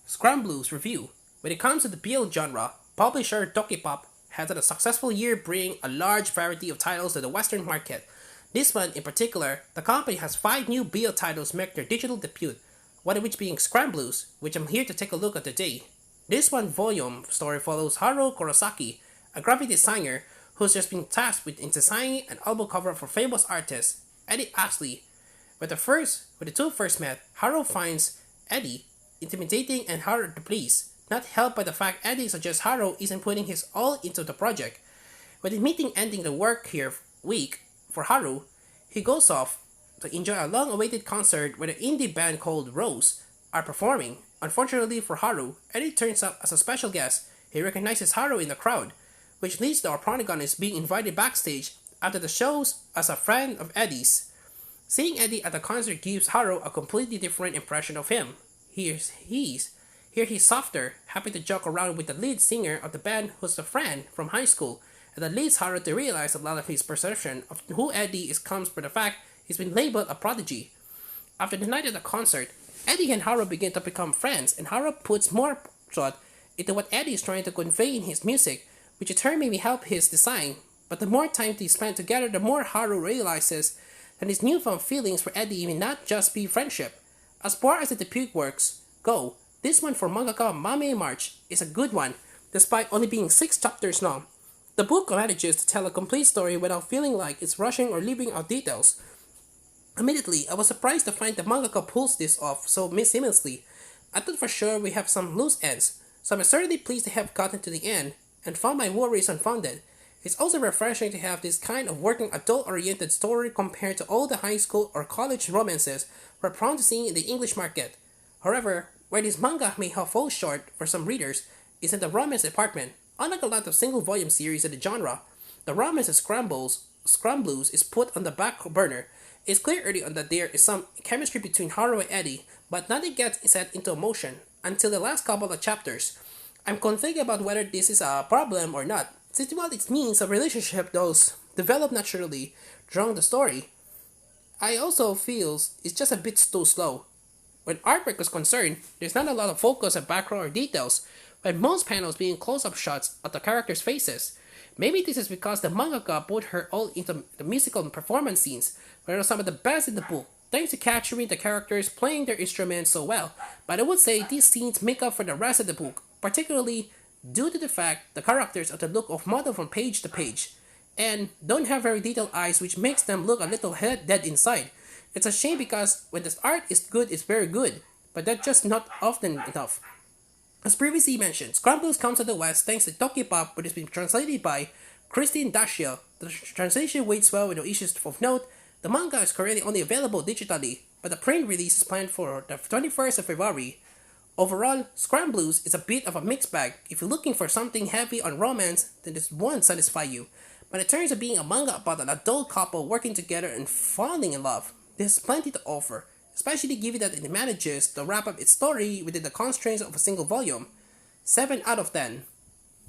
Scramblues review. When it comes to the BL genre, publisher Tokipop has had a successful year bringing a large variety of titles to the Western market. This month in particular, the company has 5 new BL titles make their digital debut, one of which being Scramblues, which I'm here to take a look at today. This one volume story follows Haro Kurosaki, a graphic designer who's just been tasked with designing an album cover for famous artist Eddie Ashley. When the two first met, Haro finds Eddie intimidating and hard to please, not helped by the fact Eddie suggests Haro isn't putting his all into the project. With the meeting ending the work here week for Haru, he goes off to enjoy a long-awaited concert where an indie band called Rose are performing. Unfortunately for Haru, Eddie turns up as a special guest. He recognizes Haru in the crowd, which leads to our protagonist being invited backstage after the shows as a friend of Eddie's. Seeing Eddie at the concert gives Haru a completely different impression of him. He's softer, happy to joke around with the lead singer of the band who's a friend from high school, and that leads Haru to realize a lot of his perception of who Eddie is comes from the fact he's been labeled a prodigy. After the night of the concert, Eddie and Haru begin to become friends, and Haru puts more thought into what Eddie is trying to convey in his music, which in turn maybe help his design. But the more time they spend together, the more Haru realizes that his newfound feelings for Eddie may not just be friendship. As far as the debut works go, this one for mangaka Mame March is a good one, despite only being 6 chapters long. The book manages to tell a complete story without feeling like it's rushing or leaving out details. Immediately, I was surprised to find the mangaka pulls this off so seamlessly. I thought for sure we have some loose ends, so I'm certainly pleased to have gotten to the end and found my worries unfounded. It's also refreshing to have this kind of working adult-oriented story compared to all the high school or college romances we're prone to seeing in the English market. However, where this manga may have fall short for some readers is in the romance department. Unlike a lot of single-volume series in the genre, the romance of Scramblues is put on the back burner. It's clear early on that there is some chemistry between Haru and Eddie, but nothing gets set into motion until the last couple of chapters. I'm conflicted about whether this is a problem or not, since while it means a relationship does develop naturally during the story, I also feel it's just a bit too slow. When artwork is concerned, there's not a lot of focus on background or details, with most panels being close-up shots of the characters' faces. Maybe this is because the mangaka put her all into the musical and performance scenes, which are some of the best in the book, thanks to capturing the characters playing their instruments so well. But I would say these scenes make up for the rest of the book, particularly due to the fact the characters have the look of model from page to page, and don't have very detailed eyes, which makes them look a little dead inside. It's a shame because when the art is good, it's very good, but that's just not often enough. As previously mentioned, Scramblues comes to the West thanks to Tokipop, which has been translated by Christine Dashiell. The translation waits well with no issues of note. The manga is currently only available digitally, but the print release is planned for the 21st of February. Overall, Scramblues is a bit of a mixed bag. If you're looking for something heavy on romance, then this won't satisfy you. But in terms of being a manga about an adult couple working together and falling in love, there's plenty to offer, especially given that it manages to wrap up its story within the constraints of a single volume. 7 out of 10.